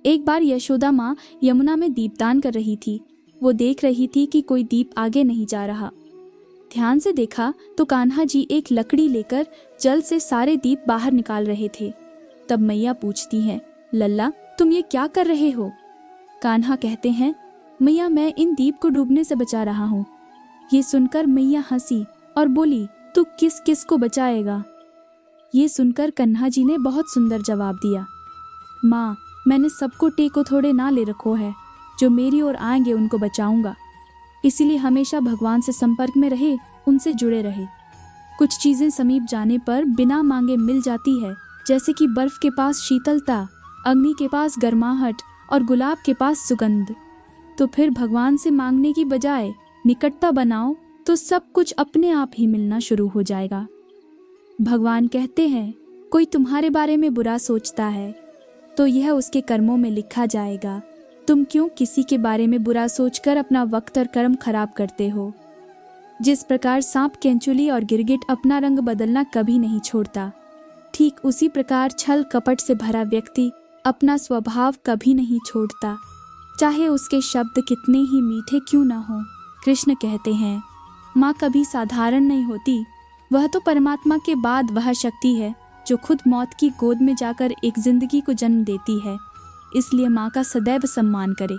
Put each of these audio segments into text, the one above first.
एक बार यशोदा माँ यमुना में दीपदान कर रही थी। वो देख रही थी कि कोई दीप आगे नहीं जा रहा। ध्यान से देखा तो कान्हा जी एक लकड़ी लेकर जल से सारे दीप बाहर निकाल रहे थे। तब मैया पूछती हैं, लल्ला तुम ये क्या कर रहे हो? कान्हा कहते हैं, मैया मैं इन दीप को डूबने से बचा रहा हूँ। ये सुनकर मैया हंसी और बोली, तू किस किस को बचाएगा? ये सुनकर कन्हा जी ने बहुत सुंदर जवाब दिया, माँ मैंने सबको टेको थोड़े ना ले रखो है, जो मेरी ओर आएंगे उनको बचाऊंगा। इसीलिए हमेशा भगवान से संपर्क में रहे, उनसे जुड़े रहे। कुछ चीजें समीप जाने पर बिना मांगे मिल जाती है, जैसे कि बर्फ के पास शीतलता, अग्नि के पास गर्माहट और गुलाब के पास सुगंध। तो फिर भगवान से मांगने की बजाय निकटता बनाओ तो सब कुछ अपने आप ही मिलना शुरू हो जाएगा। भगवान कहते हैं, कोई तुम्हारे बारे में बुरा सोचता है तो यह उसके कर्मों में लिखा जाएगा। तुम क्यों किसी के बारे में बुरा सोचकर अपना वक्त और कर्म खराब करते हो? जिस प्रकार सांप केंचुली और गिरगिट अपना रंग बदलना कभी नहीं छोड़ता, ठीक उसी प्रकार छल कपट से भरा व्यक्ति अपना स्वभाव कभी नहीं छोड़ता, चाहे उसके शब्द कितने ही मीठे क्यों ना हो। कृष्ण कहते हैं, माँ कभी साधारण नहीं होती। वह तो परमात्मा के बाद वह शक्ति है जो खुद मौत की गोद में जाकर एक जिंदगी को जन्म देती है। इसलिए माँ का सदैव सम्मान करे।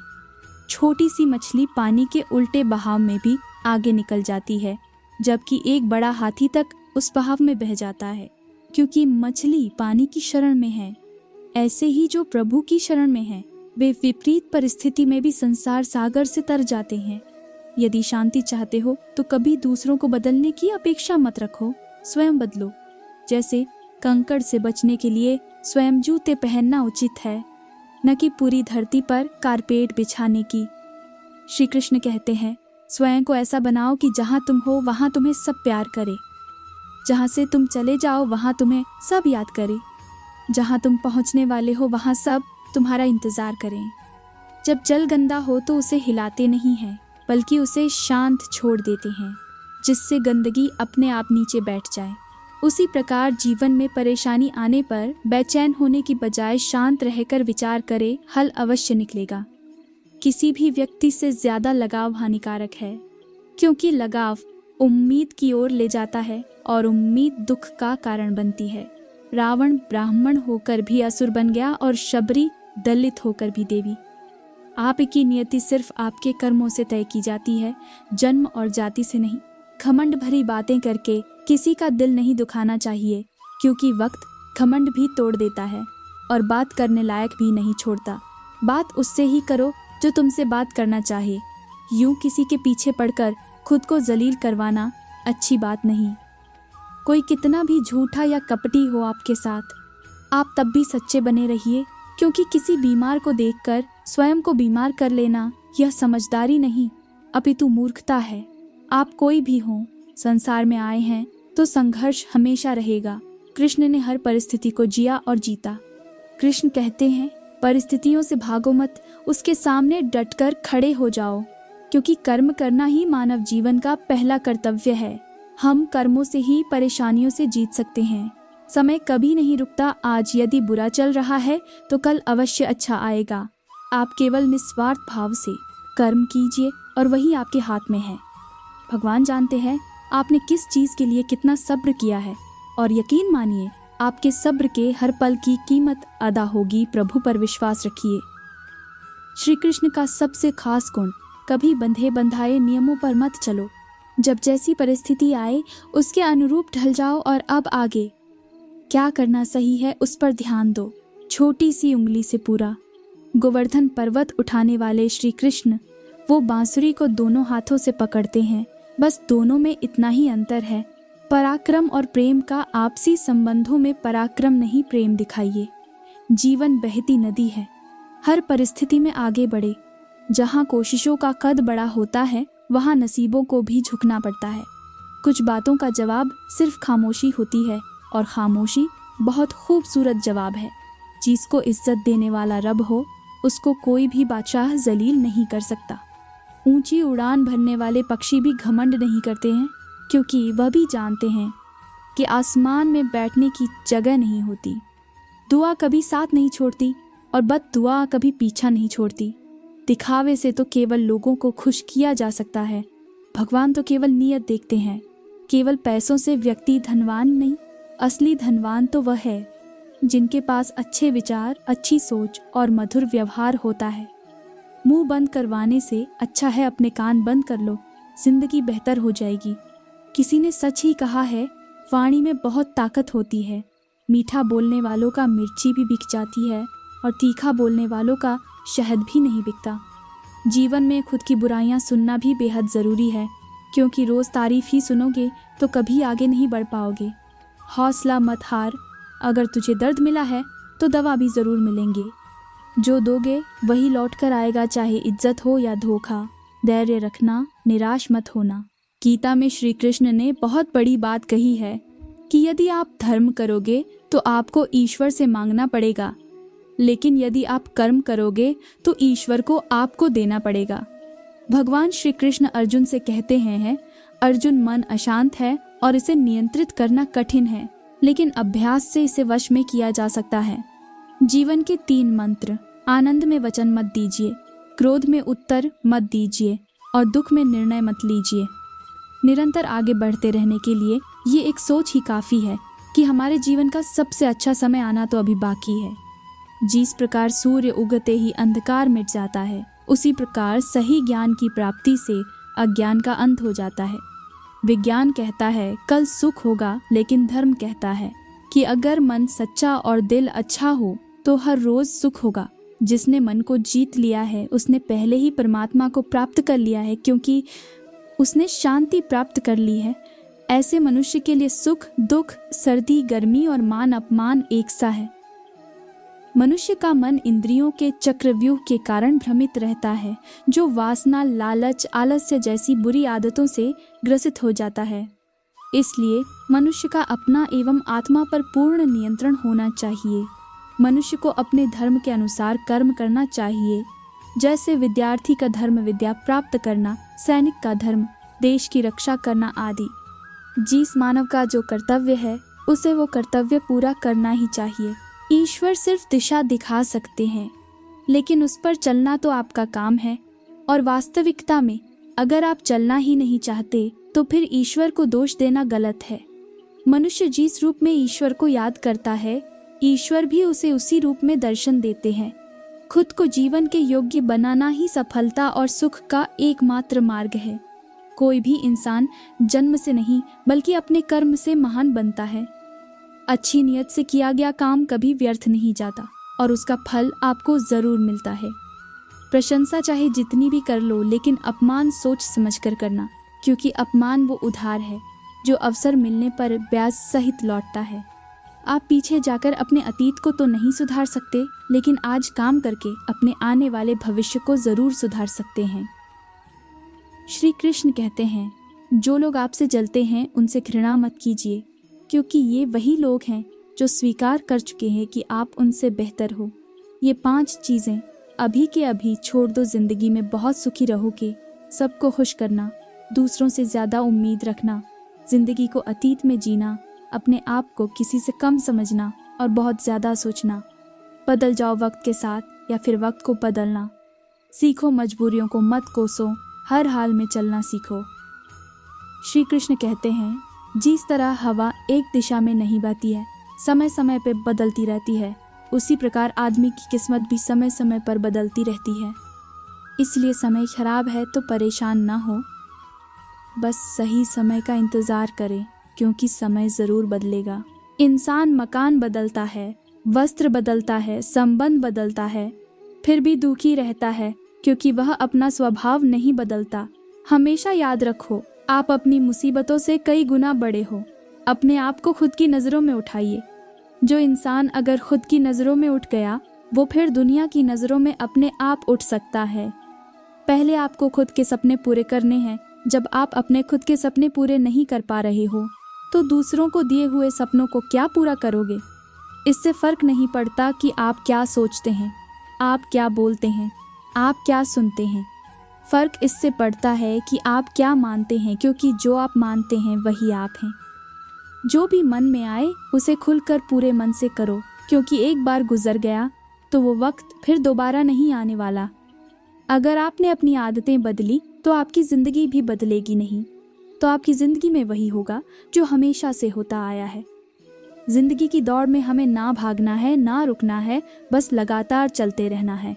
छोटी सी मछली पानी के उल्टे बहाव में भी आगे निकल जाती है, जबकि एक बड़ा हाथी तक उस बहाव में बह जाता है, क्योंकि मछली पानी की शरण में है। ऐसे ही जो प्रभु की शरण में है, वे विपरीत परिस्थिति में भी संसार सागर से तर जाते हैं। यदि शांति चाहते हो तो कभी दूसरों को बदलने की अपेक्षा मत रखो, स्वयं बदलो। जैसे कंकड़ से बचने के लिए स्वयं जूते पहनना उचित है, न कि पूरी धरती पर कारपेट बिछाने की। श्री कृष्ण कहते हैं, स्वयं को ऐसा बनाओ कि जहाँ तुम हो वहाँ तुम्हें सब प्यार करे, जहाँ से तुम चले जाओ वहाँ तुम्हें सब याद करे, जहाँ तुम पहुँचने वाले हो वहाँ सब तुम्हारा इंतजार करें। जब जल गंदा हो तो उसे हिलाते नहीं हैं, बल्कि उसे शांत छोड़ देते हैं, जिससे गंदगी अपने आप नीचे बैठ जाए। उसी प्रकार जीवन में परेशानी आने पर बेचैन होने की बजाय शांत रहकर विचार करे, हल अवश्य निकलेगा। किसी भी व्यक्ति से ज्यादा लगाव हानिकारक है, क्योंकि लगाव उम्मीद की ओर ले जाता है और उम्मीद दुख का कारण बनती है। रावण ब्राह्मण होकर भी असुर बन गया और शबरी दलित होकर भी देवी। आपकी नियति सिर्फ आपके कर्मों से तय की जाती है, जन्म और जाति से नहीं। घमंड भरी बातें करके किसी का दिल नहीं दुखाना चाहिए, क्योंकि वक्त घमंड भी तोड़ देता है और बात करने लायक भी नहीं छोड़ता। बात उससे ही करो जो तुमसे बात करना चाहे। यूं किसी के पीछे पड़कर खुद को जलील करवाना अच्छी बात नहीं। कोई कितना भी झूठा या कपटी हो आपके साथ, आप तब भी सच्चे बने रहिए, क्योंकि किसी बीमार को देखकर स्वयं को बीमार कर लेना यह समझदारी नहीं, अपितु मूर्खता है। आप कोई भी हो, संसार में आए हैं तो संघर्ष हमेशा रहेगा। कृष्ण ने हर परिस्थिति को जिया और जीता। कृष्ण कहते हैं, परिस्थितियों से भागो मत, उसके सामने डटकर खड़े हो जाओ, क्योंकि कर्म करना ही मानव जीवन का पहला कर्तव्य है। हम कर्मों से ही परेशानियों से जीत सकते हैं। समय कभी नहीं रुकता। आज यदि बुरा चल रहा है तो कल अवश्य अच्छा आएगा। आप केवल निस्वार्थ भाव से कर्म कीजिए और वही आपके हाथ में है। भगवान जानते हैं आपने किस चीज़ के लिए कितना सब्र किया है, और यकीन मानिए आपके सब्र के हर पल की कीमत अदा होगी। प्रभु पर विश्वास रखिए। श्री कृष्ण का सबसे खास गुण, कभी बंधे बंधाए नियमों पर मत चलो। जब जैसी परिस्थिति आए उसके अनुरूप ढल जाओ और अब आगे क्या करना सही है उस पर ध्यान दो। छोटी सी उंगली से पूरा गोवर्धन पर्वत उठाने वाले श्री कृष्ण, वो बांसुरी को दोनों हाथों से पकड़ते हैं। बस दोनों में इतना ही अंतर है। पराक्रम और प्रेम का आपसी संबंधों में पराक्रम नहीं, प्रेम दिखाइए। जीवन बहती नदी है, हर परिस्थिति में आगे बढ़े। जहाँ कोशिशों का कद बड़ा होता है वहाँ नसीबों को भी झुकना पड़ता है। कुछ बातों का जवाब सिर्फ खामोशी होती है, और खामोशी बहुत खूबसूरत जवाब है। जिसको इज्जत देने वाला रब हो उसको कोई भी बादशाह जलील नहीं कर सकता। ऊंची उड़ान भरने वाले पक्षी भी घमंड नहीं करते हैं, क्योंकि वह भी जानते हैं कि आसमान में बैठने की जगह नहीं होती। दुआ कभी साथ नहीं छोड़ती, और बद्दुआ कभी पीछा नहीं छोड़ती। दिखावे से तो केवल लोगों को खुश किया जा सकता है। भगवान तो केवल नीयत देखते हैं। केवल पैसों से व्यक्ति धनवान नहीं, असली धनवान तो वह है जिनके पास अच्छे विचार, अच्छी सोच और मधुर व्यवहार होता है। मुंह बंद करवाने से अच्छा है अपने कान बंद कर लो, जिंदगी बेहतर हो जाएगी। किसी ने सच ही कहा है, वाणी में बहुत ताकत होती है। मीठा बोलने वालों का मिर्ची भी बिक जाती है और तीखा बोलने वालों का शहद भी नहीं बिकता। जीवन में खुद की बुराइयां सुनना भी बेहद ज़रूरी है, क्योंकि रोज़ तारीफ ही सुनोगे तो कभी आगे नहीं बढ़ पाओगे। हौसला मत हार, अगर तुझे दर्द मिला है तो दवा भी ज़रूर मिलेंगे। जो दोगे वही लौट कर आएगा, चाहे इज्जत हो या धोखा। धैर्य रखना, निराश मत होना। गीता में श्री कृष्ण ने बहुत बड़ी बात कही है कि यदि आप धर्म करोगे तो आपको ईश्वर से मांगना पड़ेगा, लेकिन यदि आप कर्म करोगे तो ईश्वर को आपको देना पड़ेगा। भगवान श्री कृष्ण अर्जुन से कहते हैं, अर्जुन मन अशांत है और इसे नियंत्रित करना कठिन है, लेकिन अभ्यास से इसे वश में किया जा सकता है। जीवन के 3 मंत्र: आनंद में वचन मत दीजिए, क्रोध में उत्तर मत दीजिए और दुख में निर्णय मत लीजिए। निरंतर आगे बढ़ते रहने के लिए ये एक सोच ही काफ़ी है कि हमारे जीवन का सबसे अच्छा समय आना तो अभी बाकी है। जिस प्रकार सूर्य उगते ही अंधकार मिट जाता है, उसी प्रकार सही ज्ञान की प्राप्ति से अज्ञान का अंत हो जाता है। विज्ञान कहता है कल सुख होगा, लेकिन धर्म कहता है कि अगर मन सच्चा और दिल अच्छा हो तो हर रोज सुख होगा। जिसने मन को जीत लिया है उसने पहले ही परमात्मा को प्राप्त कर लिया है, क्योंकि उसने शांति प्राप्त कर ली है। ऐसे मनुष्य के लिए सुख दुख, सर्दी गर्मी और मान अपमान एक सा है। मनुष्य का मन इंद्रियों के चक्रव्यूह के कारण भ्रमित रहता है, जो वासना, लालच, आलस्य जैसी बुरी आदतों से ग्रसित हो जाता है। इसलिए मनुष्य का अपना एवं आत्मा पर पूर्ण नियंत्रण होना चाहिए। मनुष्य को अपने धर्म के अनुसार कर्म करना चाहिए, जैसे विद्यार्थी का धर्म विद्या प्राप्त करना, सैनिक का धर्म देश की रक्षा करना आदि। जिस मानव का जो कर्तव्य है उसे वो कर्तव्य पूरा करना ही चाहिए। ईश्वर सिर्फ दिशा दिखा सकते हैं, लेकिन उस पर चलना तो आपका काम है। और वास्तविकता में अगर आप चलना ही नहीं चाहते तो फिर ईश्वर को दोष देना गलत है। मनुष्य जिस रूप में ईश्वर को याद करता है, ईश्वर भी उसे उसी रूप में दर्शन देते हैं। खुद को जीवन के योग्य बनाना ही सफलता और सुख का एकमात्र मार्ग है। कोई भी इंसान जन्म से नहीं बल्कि अपने कर्म से महान बनता है। अच्छी नियत से किया गया काम कभी व्यर्थ नहीं जाता और उसका फल आपको जरूर मिलता है। प्रशंसा चाहे जितनी भी कर लो, लेकिन अपमान सोच समझ कर करना, क्योंकि अपमान वो उधार है जो अवसर मिलने पर ब्याज सहित लौटता है। आप पीछे जाकर अपने अतीत को तो नहीं सुधार सकते, लेकिन आज काम करके अपने आने वाले भविष्य को जरूर सुधार सकते हैं। श्री कृष्ण कहते हैं, जो लोग आपसे जलते हैं उनसे घृणा मत कीजिए, क्योंकि ये वही लोग हैं जो स्वीकार कर चुके हैं कि आप उनसे बेहतर हो। ये 5 चीज़ें अभी के अभी छोड़ दो, जिंदगी में बहुत सुखी रहोगे। सबको खुश करना, दूसरों से ज़्यादा उम्मीद रखना, जिंदगी को अतीत में जीना, अपने आप को किसी से कम समझना और बहुत ज़्यादा सोचना। बदल जाओ वक्त के साथ या फिर वक्त को बदलना। सीखो मजबूरियों को मत कोसो, हर हाल में चलना सीखो। श्री कृष्ण कहते हैं, जिस तरह हवा एक दिशा में नहीं बहती है, समय समय पर बदलती रहती है, उसी प्रकार आदमी की किस्मत भी समय समय पर बदलती रहती है। इसलिए समय खराब है तो परेशान ना हो, बस सही समय का इंतज़ार करें, क्योंकि समय ज़रूर बदलेगा। इंसान मकान बदलता है, वस्त्र बदलता है, संबंध बदलता है, फिर भी दुखी रहता है, क्योंकि वह अपना स्वभाव नहीं बदलता। हमेशा याद रखो, आप अपनी मुसीबतों से कई गुना बड़े हो। अपने आप को खुद की नज़रों में उठाइए। जो इंसान अगर खुद की नज़रों में उठ गया, वो फिर दुनिया की नज़रों में अपने आप उठ सकता है। पहले आपको खुद के सपने पूरे करने हैं। जब आप अपने खुद के सपने पूरे नहीं कर पा रहे हो, तो दूसरों को दिए हुए सपनों को क्या पूरा करोगे? इससे फ़र्क नहीं पड़ता कि आप क्या सोचते हैं, आप क्या बोलते हैं, आप क्या सुनते हैं। फ़र्क इससे पड़ता है कि आप क्या मानते हैं, क्योंकि जो आप मानते हैं वही आप हैं। जो भी मन में आए उसे खुलकर पूरे मन से करो, क्योंकि एक बार गुजर गया तो वो वक्त फिर दोबारा नहीं आने वाला। अगर आपने अपनी आदतें बदली तो आपकी ज़िंदगी भी बदलेगी नहीं, तो आपकी ज़िंदगी में वही होगा जो हमेशा से होता आया है। ज़िंदगी की दौड़ में हमें ना भागना है, ना रुकना है, बस लगातार चलते रहना है।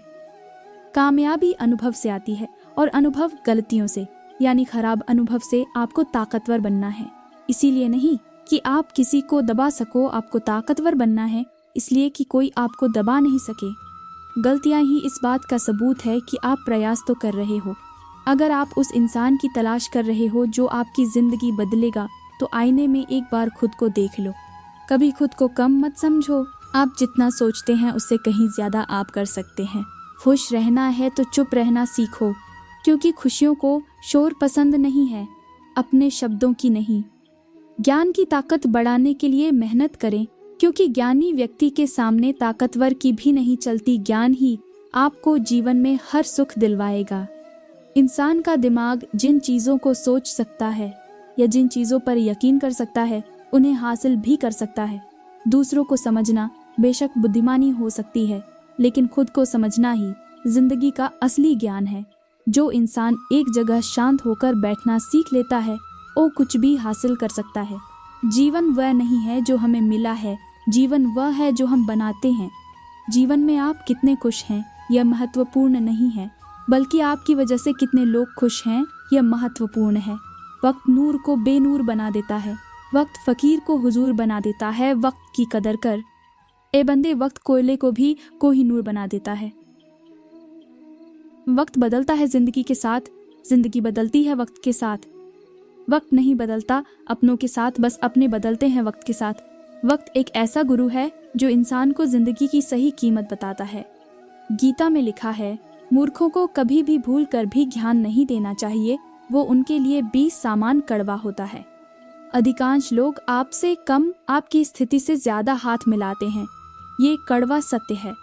कामयाबी अनुभव से आती है और अनुभव गलतियों से, यानी खराब अनुभव से आपको ताकतवर बनना है। इसीलिए नहीं कि आप किसी को दबा सको, आपको ताकतवर बनना है इसलिए कि कोई आपको दबा नहीं सके। गलतियां ही इस बात का सबूत है कि आप प्रयास तो कर रहे हो। अगर आप उस इंसान की तलाश कर रहे हो जो आपकी ज़िंदगी बदलेगा, तो आईने में एक बार खुद को देख लो। कभी खुद को कम मत समझो। आप जितना सोचते हैं उससे कहीं ज़्यादा आप कर सकते हैं। खुश रहना है तो चुप रहना सीखो, क्योंकि खुशियों को शोर पसंद नहीं है, अपने शब्दों की नहीं। ज्ञान की ताकत बढ़ाने के लिए मेहनत करें, क्योंकि ज्ञानी व्यक्ति के सामने ताकतवर की भी नहीं चलती। ज्ञान ही आपको जीवन में हर सुख दिलवाएगा। इंसान का दिमाग जिन चीज़ों को सोच सकता है या जिन चीज़ों पर यकीन कर सकता है, उन्हें हासिल भी कर सकता है। दूसरों को समझना बेशक बुद्धिमानी हो सकती है, लेकिन खुद को समझना ही जिंदगी का असली ज्ञान है। जो इंसान एक जगह शांत होकर बैठना सीख लेता है, वो कुछ भी हासिल कर सकता है। जीवन वह नहीं है जो हमें मिला है, जीवन वह है जो हम बनाते हैं। जीवन में आप कितने खुश हैं यह महत्वपूर्ण नहीं है, बल्कि आपकी वजह से कितने लोग खुश हैं यह महत्वपूर्ण है। वक्त नूर को बेनूर बना देता है, वक्त फकीर को हुजूर बना देता है। वक्त की कदर कर ए बंदे, वक्त कोयले को भी कोहिनूर बना देता है। वक्त बदलता है जिंदगी के साथ, जिंदगी बदलती है वक्त के साथ। वक्त नहीं बदलता अपनों के साथ, बस अपने बदलते हैं वक्त के साथ। वक्त एक ऐसा गुरु है जो इंसान को जिंदगी की सही कीमत बताता है। गीता में लिखा है, मूर्खों को कभी भी भूल कर भी ज्ञान नहीं देना चाहिए, वो उनके लिए 20 सामान कड़वा होता है। अधिकांश लोग आपसे कम, आपकी स्थिति से ज्यादा हाथ मिलाते हैं। ये कड़वा सत्य है।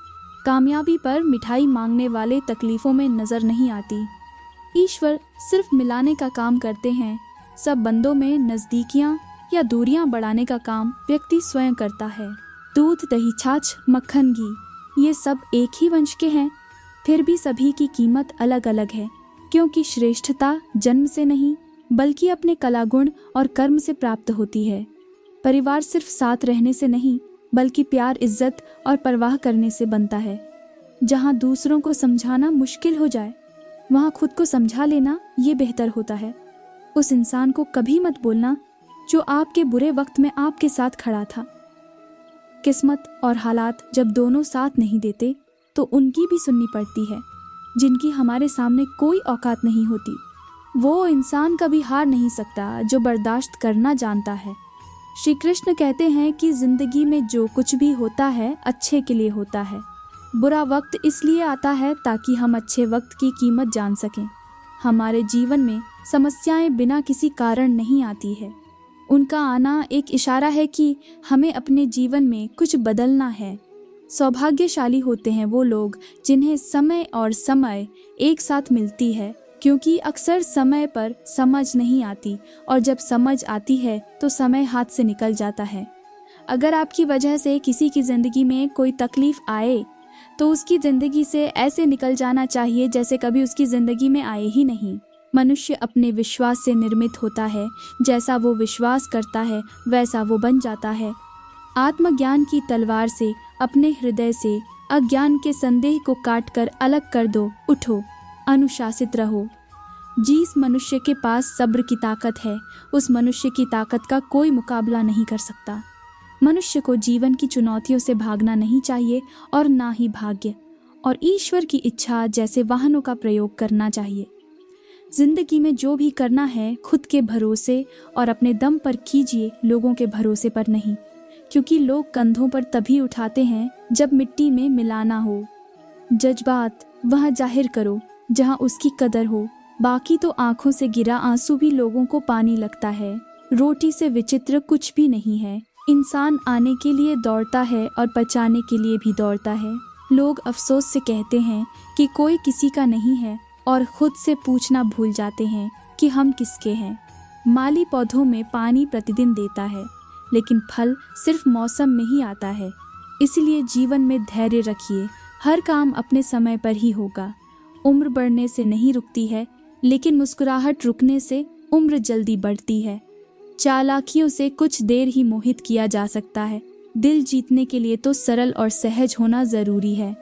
कामयाबी पर मिठाई मांगने वाले तकलीफों में नजर नहीं आती। ईश्वर सिर्फ मिलाने का काम करते हैं। सब बंदों में नजदीकियां या दूरियां बढ़ाने का काम व्यक्ति स्वयं करता है। दूध, दही, छाछ, मक्खन, घी, ये सब एक ही वंश के हैं, फिर भी सभी की कीमत अलग अलग है, क्योंकि श्रेष्ठता जन्म से नहीं बल्कि अपने कलागुण और कर्म से प्राप्त होती है। परिवार सिर्फ साथ रहने से नहीं बल्कि प्यार, इज्जत और परवाह करने से बनता है। जहाँ दूसरों को समझाना मुश्किल हो जाए, वहाँ खुद को समझा लेना ये बेहतर होता है। उस इंसान को कभी मत बोलना जो आपके बुरे वक्त में आपके साथ खड़ा था। किस्मत और हालात जब दोनों साथ नहीं देते तो उनकी भी सुननी पड़ती है, जिनकी हमारे सामने कोई औकात नहीं होती। वो इंसान कभी हार नहीं सकता जो बर्दाश्त करना जानता है। श्री कृष्ण कहते हैं कि जिंदगी में जो कुछ भी होता है अच्छे के लिए होता है। बुरा वक्त इसलिए आता है ताकि हम अच्छे वक्त की कीमत जान सकें। हमारे जीवन में समस्याएं बिना किसी कारण नहीं आती है। उनका आना एक इशारा है कि हमें अपने जीवन में कुछ बदलना है। सौभाग्यशाली होते हैं वो लोग जिन्हें समय और समय एक साथ मिलती है, क्योंकि अक्सर समय पर समझ नहीं आती और जब समझ आती है तो समय हाथ से निकल जाता है। अगर आपकी वजह से किसी की ज़िंदगी में कोई तकलीफ आए तो उसकी ज़िंदगी से ऐसे निकल जाना चाहिए जैसे कभी उसकी ज़िंदगी में आए ही नहीं। मनुष्य अपने विश्वास से निर्मित होता है, जैसा वो विश्वास करता है वैसा वो बन जाता है। आत्मज्ञान की तलवार से अपने हृदय से अज्ञान के संदेह को काटकर अलग कर दो। उठो, अनुशासित रहो। जिस मनुष्य के पास सब्र की ताकत है, उस मनुष्य की ताकत का कोई मुकाबला नहीं कर सकता। मनुष्य को जीवन की चुनौतियों से भागना नहीं चाहिए और ना ही भाग्य और ईश्वर की इच्छा जैसे वाहनों का प्रयोग करना चाहिए। जिंदगी में जो भी करना है खुद के भरोसे और अपने दम पर कीजिए, लोगों के भरोसे पर नहीं, क्योंकि लोग कंधों पर तभी उठाते हैं जब मिट्टी में मिलाना हो। जज्बात वहाँ जाहिर करो जहाँ उसकी कदर हो, बाकी तो आंखों से गिरा आंसू भी लोगों को पानी लगता है। रोटी से विचित्र कुछ भी नहीं है। इंसान आने के लिए दौड़ता है और बचाने के लिए भी दौड़ता है। लोग अफसोस से कहते हैं कि कोई किसी का नहीं है और खुद से पूछना भूल जाते हैं कि हम किसके हैं। माली पौधों में पानी प्रतिदिन देता है, लेकिन फल सिर्फ मौसम में ही आता है। इसलिए जीवन में धैर्य रखिए, हर काम अपने समय पर ही होगा। उम्र बढ़ने से नहीं रुकती है, लेकिन मुस्कुराहट रुकने से उम्र जल्दी बढ़ती है। चालाकियों से कुछ देर ही मोहित किया जा सकता है। दिल जीतने के लिए तो सरल और सहज होना जरूरी है।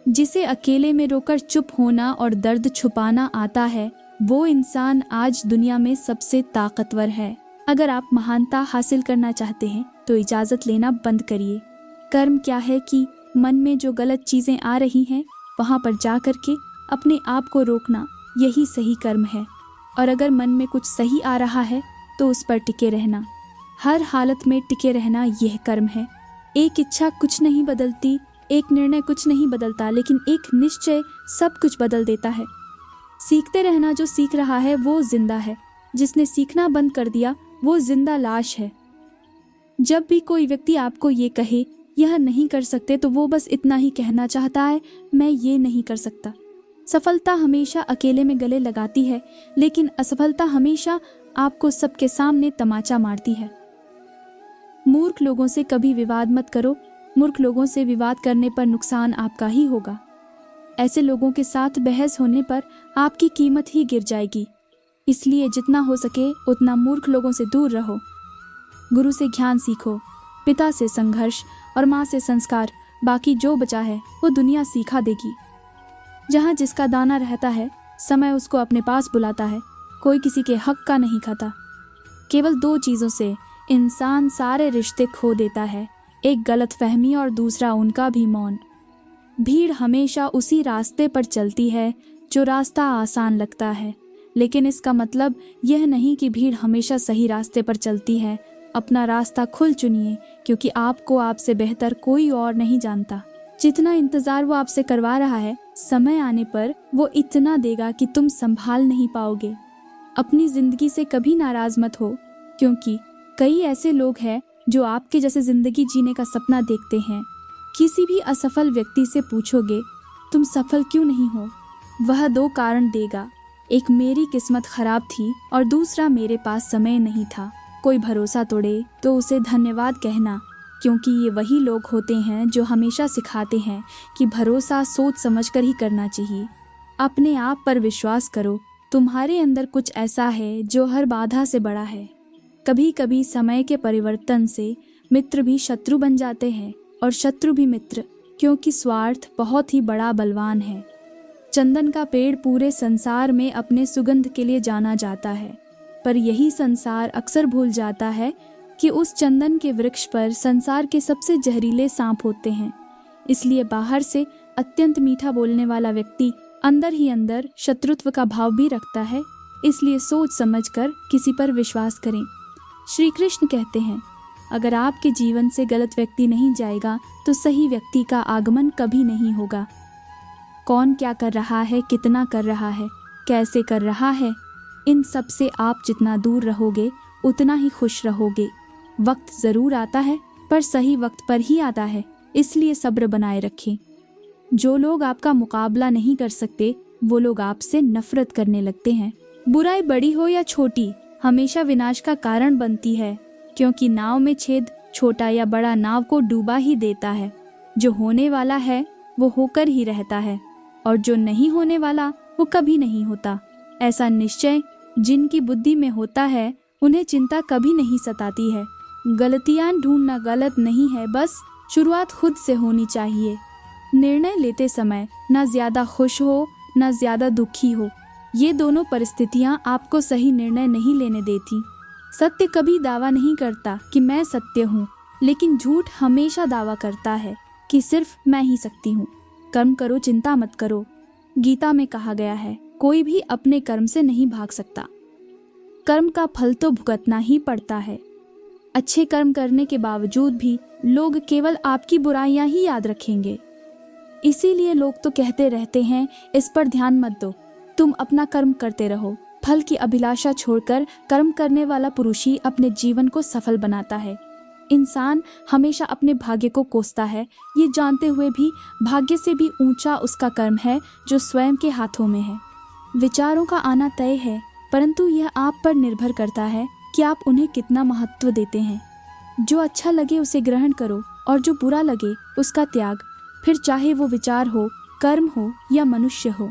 जिसे अकेले में रोकर चुप होना और दर्द छुपाना आता है, वो इंसान आज दुनिया में सबसे ताकतवर है। अगर आप महानता हासिल करना चाहते हैं तो इजाजत लेना बंद करिए। कर्म क्या है कि मन में जो गलत चीजें आ रही हैं वहां पर जा कर के अपने आप को रोकना, यही सही कर्म है। और अगर मन में कुछ सही आ रहा है तो उस पर टिके रहना। हर हालत में टिके रहना यह कर्म है। एक इच्छा कुछ नहीं बदलती, एक निर्णय कुछ नहीं बदलता, लेकिन एक निश्चय सब कुछ बदल देता है। सीखते रहना जो सीख रहा है वो जिंदा है, जिसने सीखना बंद कर दिया वो जिंदा लाश है। जब भी कोई व्यक्ति आपको ये कहे यह नहीं कर सकते, तो वो बस इतना ही कहना चाहता है, मैं ये नहीं कर सकता। सफलता हमेशा अकेले में गले लगाती है, लेकिन असफलता हमेशा आपको सबके सामने तमाचा मारती है। मूर्ख लोगों से कभी विवाद मत करो। मूर्ख लोगों से विवाद करने पर नुकसान आपका ही होगा। ऐसे लोगों के साथ बहस होने पर आपकी कीमत ही गिर जाएगी। इसलिए जितना हो सके उतना मूर्ख लोगों से दूर रहो। गुरु से ज्ञान सीखो, पिता से संघर्ष और माँ से संस्कार। बाकी जो बचा है वो दुनिया सिखा देगी। जहाँ जिसका दाना रहता है, समय उसको अपने पास बुलाता है। कोई किसी के हक का नहीं खाता। केवल दो चीज़ों से इंसान सारे रिश्ते खो देता है, एक गलतफहमी और दूसरा उनका भी मौन। भीड़ हमेशा उसी रास्ते पर चलती है जो रास्ता आसान लगता है, लेकिन इसका मतलब यह नहीं कि भीड़ हमेशा सही रास्ते पर चलती है। अपना रास्ता खुद चुनिए, क्योंकि आपको आपसे बेहतर कोई और नहीं जानता। जितना इंतजार वो आपसे करवा रहा है, समय आने पर वो इतना देगा कि तुम संभाल नहीं पाओगे। अपनी जिंदगी से कभी नाराज मत हो, क्योंकि कई ऐसे लोग हैं जो आपके जैसे जिंदगी जीने का सपना देखते हैं। किसी भी असफल व्यक्ति से पूछोगे तुम सफल क्यों नहीं हो, वह दो कारण देगा। एक, मेरी किस्मत खराब थी, और दूसरा, मेरे पास समय नहीं था। कोई भरोसा तोड़े तो उसे धन्यवाद कहना, क्योंकि ये वही लोग होते हैं जो हमेशा सिखाते हैं कि भरोसा सोच समझकर ही करना चाहिए। अपने आप पर विश्वास करो। तुम्हारे अंदर कुछ ऐसा है जो हर बाधा से बड़ा है। कभी कभी समय के परिवर्तन से मित्र भी शत्रु बन जाते हैं और शत्रु भी मित्र, क्योंकि स्वार्थ बहुत ही बड़ा बलवान है। चंदन का पेड़ पूरे संसार में अपने सुगंध के लिए जाना जाता है, पर यही संसार अक्सर भूल जाता है कि उस चंदन के वृक्ष पर संसार के सबसे जहरीले सांप होते हैं। इसलिए बाहर से अत्यंत मीठा बोलने वाला व्यक्ति अंदर ही अंदर शत्रुत्व का भाव भी रखता है। इसलिए सोच समझकर किसी पर विश्वास करें। श्री कृष्ण कहते हैं, अगर आपके जीवन से गलत व्यक्ति नहीं जाएगा तो सही व्यक्ति का आगमन कभी नहीं होगा। कौन क्या कर रहा है, कितना कर रहा है, कैसे कर रहा है, इन सब से आप जितना दूर रहोगे उतना ही खुश रहोगे। वक्त ज़रूर आता है, पर सही वक्त पर ही आता है, इसलिए सब्र बनाए रखें। जो लोग आपका मुकाबला नहीं कर सकते, वो लोग आपसे नफरत करने लगते हैं। बुराई बड़ी हो या छोटी, हमेशा विनाश का कारण बनती है, क्योंकि नाव में छेद छोटा या बड़ा नाव को डूबा ही देता है। जो होने वाला है वो होकर ही रहता है, और जो नहीं होने वाला वो कभी नहीं होता। ऐसा निश्चय जिनकी बुद्धि में होता है, उन्हें चिंता कभी नहीं सताती है। गलतियां ढूंढना गलत नहीं है, बस शुरुआत खुद से होनी चाहिए। निर्णय लेते समय ना ज्यादा खुश हो ना ज्यादा दुखी हो, ये दोनों परिस्थितियां आपको सही निर्णय नहीं लेने देती। सत्य कभी दावा नहीं करता कि मैं सत्य हूँ, लेकिन झूठ हमेशा दावा करता है कि सिर्फ मैं ही सत्य हूँ। कर्म करो, चिंता मत करो। गीता में कहा गया है, कोई भी अपने कर्म से नहीं भाग सकता। कर्म का फल तो भुगतना ही पड़ता है। अच्छे कर्म करने के बावजूद भी लोग केवल आपकी बुराइयां ही याद रखेंगे। इसीलिए लोग तो कहते रहते हैं, इस पर ध्यान मत दो, तुम अपना कर्म करते रहो। फल की अभिलाषा छोड़कर कर्म करने वाला पुरुष ही अपने जीवन को सफल बनाता है। इंसान हमेशा अपने भाग्य को कोसता है, ये जानते हुए भी भाग्य से भी ऊंचा उसका कर्म है जो स्वयं के हाथों में है। विचारों का आना तय है, परंतु यह आप पर निर्भर करता है कि आप उन्हें कितना महत्व देते हैं। जो अच्छा लगे उसे ग्रहण करो और जो बुरा लगे उसका त्याग। फिर चाहे वो विचार हो, कर्म हो या मनुष्य हो।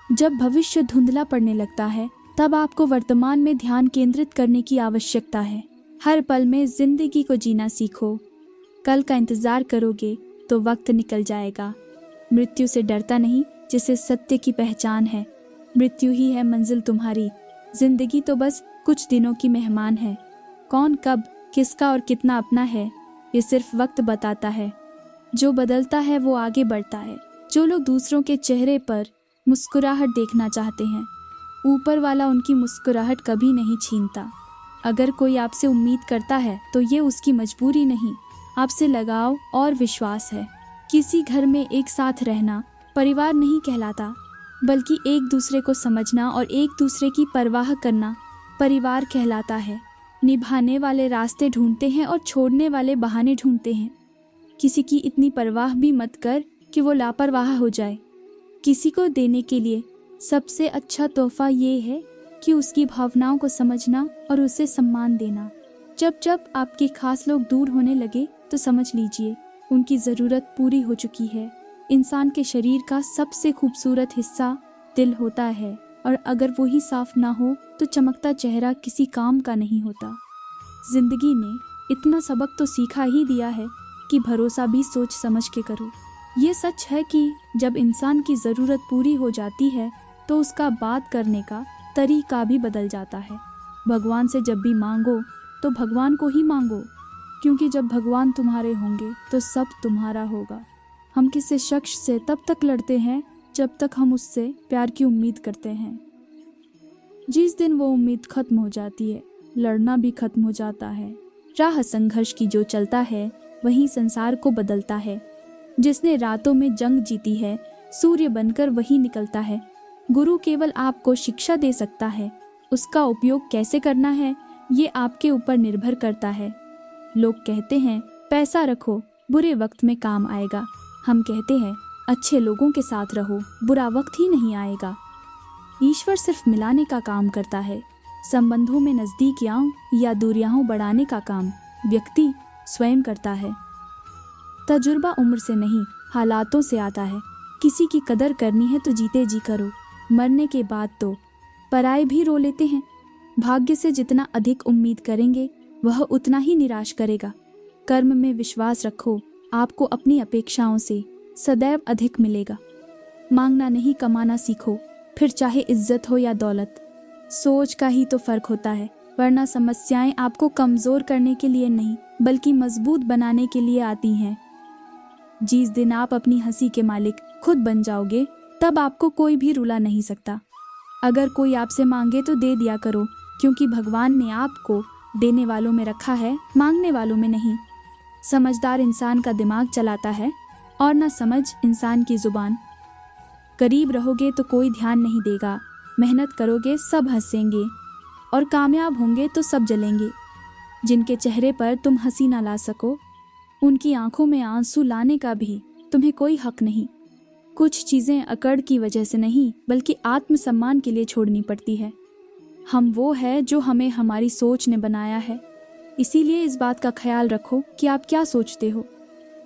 जब भविष्य धुंधला पड़ने लगता है तब आपको वर्तमान में ध्यान केंद्रित करने की आवश्यकता है। हर पल में जिंदगी को जीना सीखो। कल का इंतजार करोगे तो वक्त निकल जाएगा। मृत्यु से डरता नहीं जिसे सत्य की पहचान है। मृत्यु ही है मंजिल तुम्हारी। जिंदगी तो बस कुछ दिनों की मेहमान है। कौन कब किसका और कितना अपना है ये सिर्फ वक्त बताता है। जो बदलता है वो आगे बढ़ता है। जो लोग दूसरों के चेहरे पर मुस्कुराहट देखना चाहते हैं, ऊपर वाला उनकी मुस्कुराहट कभी नहीं छीनता। अगर कोई आपसे उम्मीद करता है तो ये उसकी मजबूरी नहीं, आपसे लगाव और विश्वास है। किसी घर में एक साथ रहना परिवार नहीं कहलाता, बल्कि एक दूसरे को समझना और एक दूसरे की परवाह करना परिवार कहलाता है। निभाने वाले रास्ते ढूंढते हैं और छोड़ने वाले बहाने ढूंढते हैं। किसी की इतनी परवाह भी मत कर कि वो लापरवाह हो जाए। किसी को देने के लिए सबसे अच्छा तोहफा ये है कि उसकी भावनाओं को समझना और उसे सम्मान देना। जब जब आपके खास लोग दूर होने लगे तो समझ लीजिए उनकी ज़रूरत पूरी हो चुकी है। इंसान के शरीर का सबसे खूबसूरत हिस्सा दिल होता है, और अगर वही साफ ना हो तो चमकता चेहरा किसी काम का नहीं होता। जिंदगी ने इतना सबक तो सीखा ही दिया है कि भरोसा भी सोच समझ के करो। ये सच है कि जब इंसान की ज़रूरत पूरी हो जाती है तो उसका बात करने का तरीका भी बदल जाता है। भगवान से जब भी मांगो तो भगवान को ही मांगो, क्योंकि जब भगवान तुम्हारे होंगे तो सब तुम्हारा होगा। हम किसी शख्स से तब तक लड़ते हैं जब तक हम उससे प्यार की उम्मीद करते हैं। जिस दिन वो उम्मीद खत्म हो जाती है, लड़ना भी खत्म हो जाता है। राह संघर्ष की जो चलता है वही संसार को बदलता है। जिसने रातों में जंग जीती है, सूर्य बनकर वही निकलता है। गुरु केवल आपको शिक्षा दे सकता है, उसका उपयोग कैसे करना है ये आपके ऊपर निर्भर करता है। लोग कहते हैं पैसा रखो, बुरे वक्त में काम आएगा। हम कहते हैं अच्छे लोगों के साथ रहो, बुरा वक्त ही नहीं आएगा। ईश्वर सिर्फ मिलाने का काम करता है। संबंधों में नज़दीकियाँ या दूरियाँ बढ़ाने का काम व्यक्ति स्वयं करता है। तजुर्बा उम्र से नहीं, हालातों से आता है। किसी की कदर करनी है तो जीते जी करो। मरने के बाद तो पराए भी रो लेते हैं। भाग्य से जितना अधिक उम्मीद करेंगे वह उतना ही निराश करेगा। कर्म में विश्वास रखो, आपको अपनी अपेक्षाओं से सदैव अधिक मिलेगा। मांगना नहीं, कमाना सीखो, फिर चाहे इज्जत हो या दौलत। सोच का ही तो फर्क होता है, वरना समस्याएं आपको कमज़ोर करने के लिए नहीं बल्कि मजबूत बनाने के लिए आती हैं। जिस दिन आप अपनी हंसी के मालिक खुद बन जाओगे तब आपको कोई भी रुला नहीं सकता। अगर कोई आपसे मांगे तो दे दिया करो, क्योंकि भगवान ने आपको देने वालों में रखा है, मांगने वालों में नहीं। समझदार इंसान का दिमाग चलाता है और ना समझ इंसान की जुबान। करीब रहोगे तो कोई ध्यान नहीं देगा, मेहनत करोगे सब हंसेंगे, और कामयाब होंगे तो सब जलेंगे। जिनके चेहरे पर तुम हंसी ना ला सको, उनकी आंखों में आंसू लाने का भी तुम्हें कोई हक नहीं। कुछ चीज़ें अकड़ की वजह से नहीं बल्कि आत्मसम्मान के लिए छोड़नी पड़ती है। हम वो है जो हमें हमारी सोच ने बनाया है। इसीलिए इस बात का ख्याल रखो कि आप क्या सोचते हो।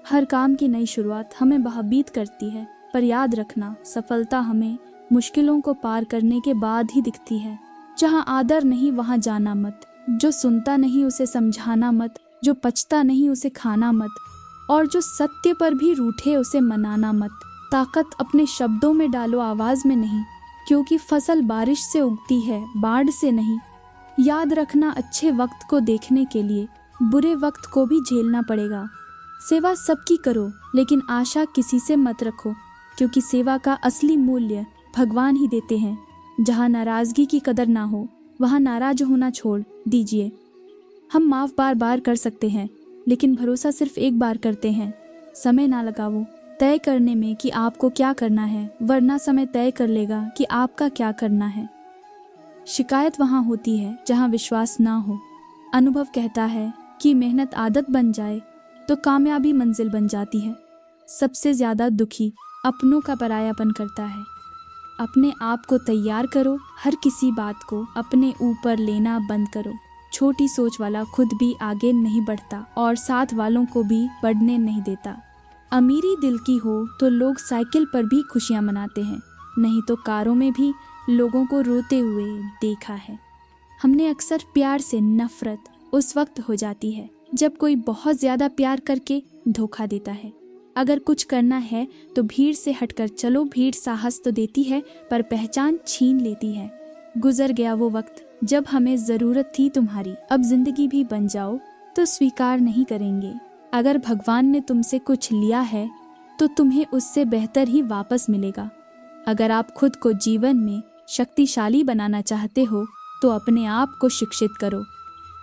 हर काम की नई शुरुआत हमें भयभीत करती है, पर याद रखना सफलता हमें मुश्किलों को पार करने के बाद ही दिखती है। जहाँ आदर नहीं वहाँ जाना मत, जो सुनता नहीं उसे समझाना मत, जो पचता नहीं उसे खाना मत, और जो सत्य पर भी रूठे उसे मनाना मत। ताकत अपने शब्दों में डालो, आवाज़ में नहीं, क्योंकि फसल बारिश से उगती है, बाढ़ से नहीं। याद रखना अच्छे वक्त को देखने के लिए बुरे वक्त को भी झेलना पड़ेगा। सेवा सबकी करो, लेकिन आशा किसी से मत रखो, क्योंकि सेवा का असली मूल्य भगवान ही देते हैं। जहाँ नाराज़गी की कदर ना हो वहाँ नाराज होना छोड़ दीजिए। हम माफ़ बार बार कर सकते हैं, लेकिन भरोसा सिर्फ एक बार करते हैं। समय ना लगाओ तय करने में कि आपको क्या करना है, वरना समय तय कर लेगा कि आपका क्या करना है। शिकायत वहाँ होती है जहाँ विश्वास ना हो। अनुभव कहता है कि मेहनत आदत बन जाए तो कामयाबी मंजिल बन जाती है। सबसे ज़्यादा दुखी अपनों का परायापन करता है। अपने आप को तैयार करो, हर किसी बात को अपने ऊपर लेना बंद करो। छोटी सोच वाला खुद भी आगे नहीं बढ़ता और साथ वालों को भी बढ़ने नहीं देता। अमीरी दिल की हो तो लोग साइकिल पर भी खुशियां मनाते हैं, नहीं तो कारों में भी लोगों को रोते हुए देखा है। हमने अक्सर प्यार से नफरत उस वक्त हो जाती है जब कोई बहुत ज्यादा प्यार करके धोखा देता है। अगर कुछ करना है तो भीड़ से हटकर चलो। भीड़ साहस तो देती है पर पहचान छीन लेती है। गुजर गया वो वक्त जब हमें जरूरत थी तुम्हारी। अब जिंदगी भी बन जाओ तो स्वीकार नहीं करेंगे। अगर भगवान ने तुमसे कुछ लिया है तो तुम्हें उससे बेहतर ही वापस मिलेगा। अगर आप खुद को जीवन में शक्तिशाली बनाना चाहते हो तो अपने आप को शिक्षित करो।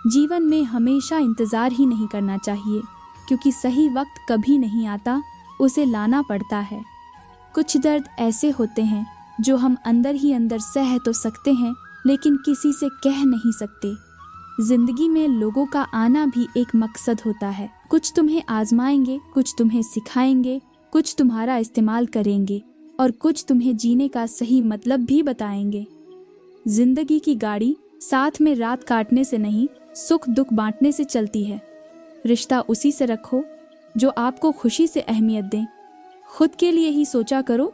जीवन में हमेशा इंतजार ही नहीं करना चाहिए, क्योंकि सही वक्त कभी नहीं आता, उसे लाना पड़ता है। कुछ दर्द ऐसे होते हैं जो हम अंदर ही अंदर सह तो सकते हैं, लेकिन किसी से कह नहीं सकते। जिंदगी में लोगों का आना भी एक मकसद होता है। कुछ तुम्हें आजमाएंगे, कुछ तुम्हें सिखाएंगे, कुछ तुम्हारा इस्तेमाल करेंगे और कुछ तुम्हें जीने का सही मतलब भी बताएंगे। जिंदगी की गाड़ी साथ में रात काटने से नहीं, सुख दुख बांटने से चलती है। रिश्ता उसी से रखो जो आपको खुशी से अहमियत दें। खुद के लिए ही सोचा करो,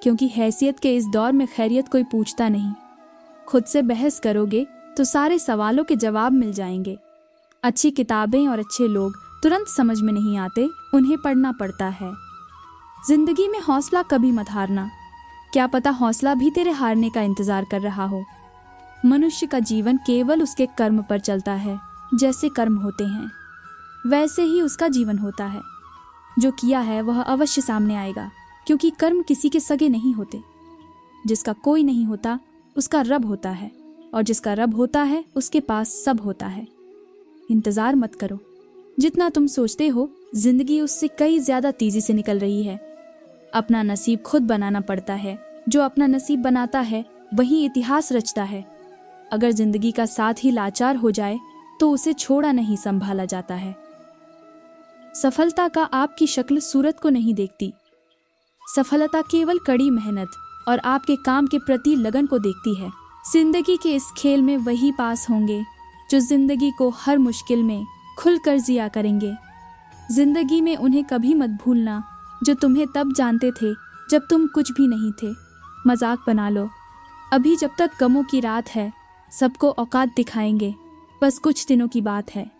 क्योंकि हैसियत के इस दौर में खैरियत कोई पूछता नहीं। खुद से बहस करोगे तो सारे सवालों के जवाब मिल जाएंगे। अच्छी किताबें और अच्छे लोग तुरंत समझ में नहीं आते, उन्हें पढ़ना पड़ता है। जिंदगी में हौसला कभी मत हारना, क्या पता हौसला भी तेरे हारने का इंतजार कर रहा हो। मनुष्य का जीवन केवल उसके कर्म पर चलता है। जैसे कर्म होते हैं वैसे ही उसका जीवन होता है। जो किया है वह अवश्य सामने आएगा, क्योंकि कर्म किसी के सगे नहीं होते। जिसका कोई नहीं होता उसका रब होता है, और जिसका रब होता है उसके पास सब होता है। इंतजार मत करो, जितना तुम सोचते हो जिंदगी उससे कई ज्यादा तेजी से निकल रही है। अपना नसीब खुद बनाना पड़ता है। जो अपना नसीब बनाता है वही इतिहास रचता है। अगर जिंदगी का साथ ही लाचार हो जाए तो उसे छोड़ा नहीं संभाला जाता है। सफलता का आपकी शक्ल सूरत को नहीं देखती। सफलता केवल कड़ी मेहनत और आपके काम के प्रति लगन को देखती है। जिंदगी के इस खेल में वही पास होंगे जो जिंदगी को हर मुश्किल में खुलकर जिया करेंगे। जिंदगी में उन्हें कभी मत भूलना जो तुम्हें तब जानते थे जब तुम कुछ भी नहीं थे। मजाक बना लो, अभी जब तक गमों की रात है सबको औकात दिखाएंगे, बस कुछ दिनों की बात है।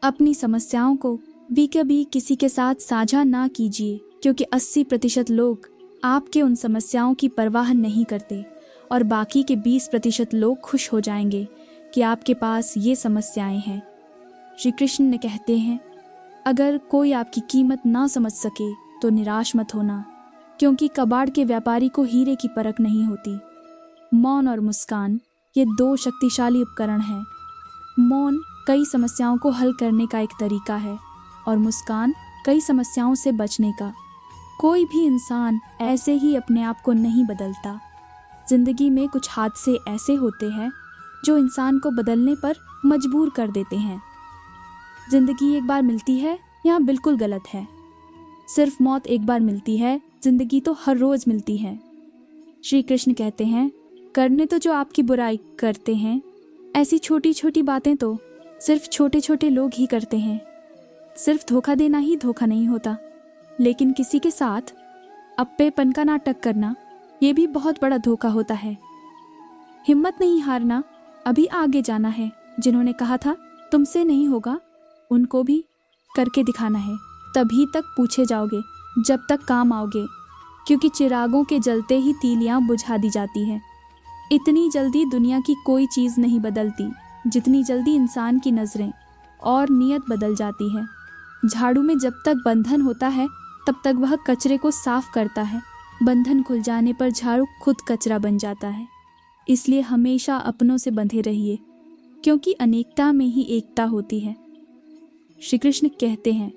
अपनी समस्याओं को भी कभी किसी के साथ साझा ना कीजिए, क्योंकि 80% लोग आपके उन समस्याओं की परवाह नहीं करते और बाकी के 20% लोग खुश हो जाएंगे कि आपके पास ये समस्याएं हैं। श्री कृष्ण ने कहते हैं, अगर कोई आपकी कीमत ना समझ सके तो निराश मत होना, क्योंकि कबाड़ के व्यापारी को हीरे की परख नहीं होती। मौन और मुस्कान ये 2 शक्तिशाली उपकरण हैं। मौन कई समस्याओं को हल करने का एक तरीका है और मुस्कान कई समस्याओं से बचने का। कोई भी इंसान ऐसे ही अपने आप को नहीं बदलता। जिंदगी में कुछ हादसे ऐसे होते हैं जो इंसान को बदलने पर मजबूर कर देते हैं। जिंदगी एक बार मिलती है, यहाँ बिल्कुल गलत है। सिर्फ मौत एक बार मिलती है, जिंदगी तो हर रोज मिलती है। श्री कृष्ण कहते हैं, करने तो जो आपकी बुराई करते हैं, ऐसी छोटी छोटी बातें तो सिर्फ छोटे छोटे लोग ही करते हैं। सिर्फ धोखा देना ही धोखा नहीं होता, लेकिन किसी के साथ अप्पेपन का नाटक करना ये भी बहुत बड़ा धोखा होता है। हिम्मत नहीं हारना, अभी आगे जाना है। जिन्होंने कहा था तुमसे नहीं होगा, उनको भी करके दिखाना है। तभी तक पूछे जाओगे जब तक काम आओगे, क्योंकि चिरागों के जलते ही तीलियां बुझा दी जाती हैं। इतनी जल्दी दुनिया की कोई चीज़ नहीं बदलती जितनी जल्दी इंसान की नज़रें और नीयत बदल जाती है। झाड़ू में जब तक बंधन होता है तब तक वह कचरे को साफ करता है। बंधन खुल जाने पर झाड़ू खुद कचरा बन जाता है। इसलिए हमेशा अपनों से बंधे रहिए, क्योंकि अनेकता में ही एकता होती है। श्री कृष्ण कहते हैं,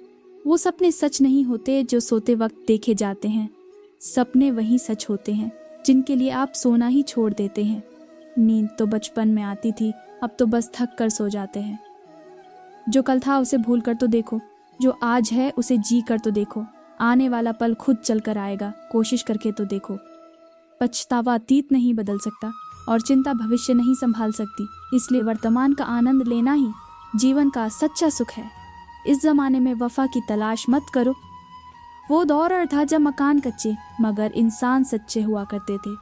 वो सपने सच नहीं होते जो सोते वक्त देखे जाते हैं। सपने वही सच होते हैं जिनके लिए आप सोना ही छोड़ देते हैं। नींद तो बचपन में आती थी, अब तो बस थक कर सो जाते हैं। जो कल था उसे भूल कर तो देखो, जो आज है उसे जी कर तो देखो। आने वाला पल खुद चल कर आएगा, कोशिश करके तो देखो। पछतावा अतीत नहीं बदल सकता और चिंता भविष्य नहीं संभाल सकती। इसलिए वर्तमान का आनंद लेना ही जीवन का सच्चा सुख है। इस जमाने में वफा की तलाश मत करो, वो दौर था जब मकान कच्चे मगर इंसान सच्चे हुआ करते थे।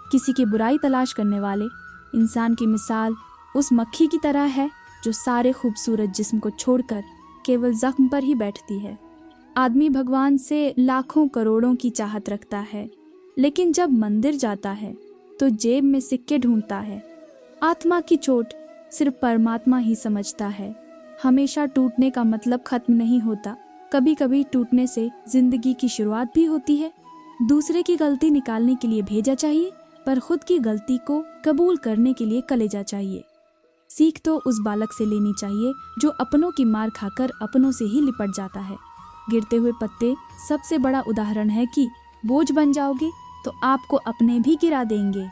किसी की बुराई तलाश करने वाले इंसान की मिसाल उस मक्खी की तरह है जो सारे खूबसूरत जिस्म को छोड़कर केवल जख्म पर ही बैठती है। आदमी भगवान से लाखों करोड़ों की चाहत रखता है, लेकिन जब मंदिर जाता है तो जेब में सिक्के ढूंढता है। आत्मा की चोट सिर्फ परमात्मा ही समझता है। हमेशा टूटने का मतलब खत्म नहीं होता, कभी कभी टूटने से जिंदगी की शुरुआत भी होती है। दूसरे की गलती निकालने के लिए भेजा चाहिए, पर खुद की गलती को कबूल करने के लिए कलेजा चाहिए। सीख तो उस बालक से लेनी चाहिए जो अपनों की मार खाकर अपनों से ही लिपट जाता है। गिरते हुए पत्ते सबसे बड़ा उदाहरण है कि बोझ बन जाओगे तो आपको अपने भी गिरा देंगे।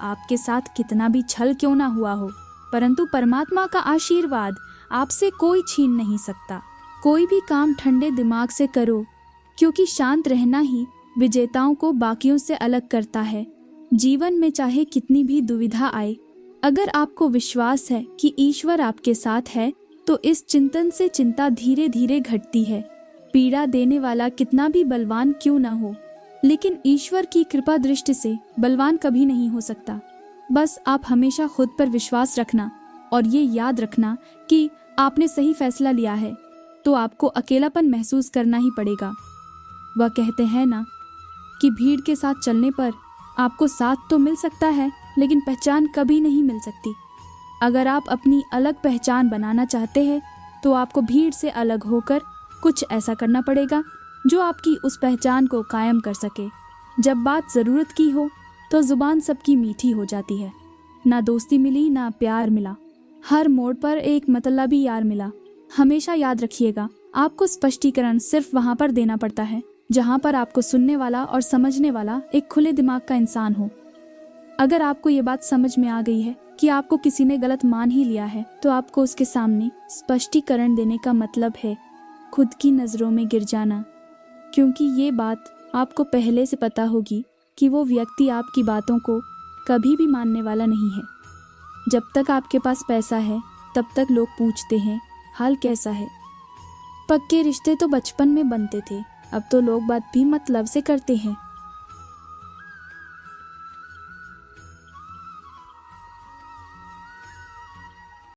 आपके साथ कितना भी छल क्यों ना हुआ हो, परंतु परमात्मा का आशीर्वाद आपसे कोई छीन नहीं सकता। कोई भी काम ठंडे दिमाग से करो, क्योंकि शांत रहना ही विजेताओं को बाकियों से अलग करता है। जीवन में चाहे कितनी भी दुविधा आए, अगर आपको विश्वास है कि ईश्वर आपके साथ है तो इस चिंतन से चिंता धीरे धीरे घटती है। पीड़ा देने वाला कितना भी बलवान क्यों ना हो, लेकिन ईश्वर की कृपा दृष्टि से बलवान कभी नहीं हो सकता। बस आप हमेशा खुद पर विश्वास रखना और ये याद रखना कि आपने सही फैसला लिया है तो आपको अकेलापन महसूस करना ही पड़ेगा। वह कहते हैं ना कि भीड़ के साथ चलने पर आपको साथ तो मिल सकता है, लेकिन पहचान कभी नहीं मिल सकती। अगर आप अपनी अलग पहचान बनाना चाहते हैं तो आपको भीड़ से अलग होकर कुछ ऐसा करना पड़ेगा जो आपकी उस पहचान को कायम कर सके। जब बात ज़रूरत की हो तो ज़ुबान सबकी मीठी हो जाती है। ना दोस्ती मिली ना प्यार मिला, हर मोड़ पर एक मतलबी यार मिला। हमेशा याद रखिएगा, आपको स्पष्टीकरण सिर्फ वहाँ पर देना पड़ता है जहाँ पर आपको सुनने वाला और समझने वाला एक खुले दिमाग का इंसान हो। अगर आपको ये बात समझ में आ गई है कि आपको किसी ने गलत मान ही लिया है तो आपको उसके सामने स्पष्टीकरण देने का मतलब है खुद की नज़रों में गिर जाना, क्योंकि ये बात आपको पहले से पता होगी कि वो व्यक्ति आपकी बातों को कभी भी मानने वाला नहीं है। जब तक आपके पास पैसा है तब तक लोग पूछते हैं हाल कैसा है। पक्के रिश्ते तो बचपन में बनते थे, अब तो लोग बात भी मतलब से करते हैं।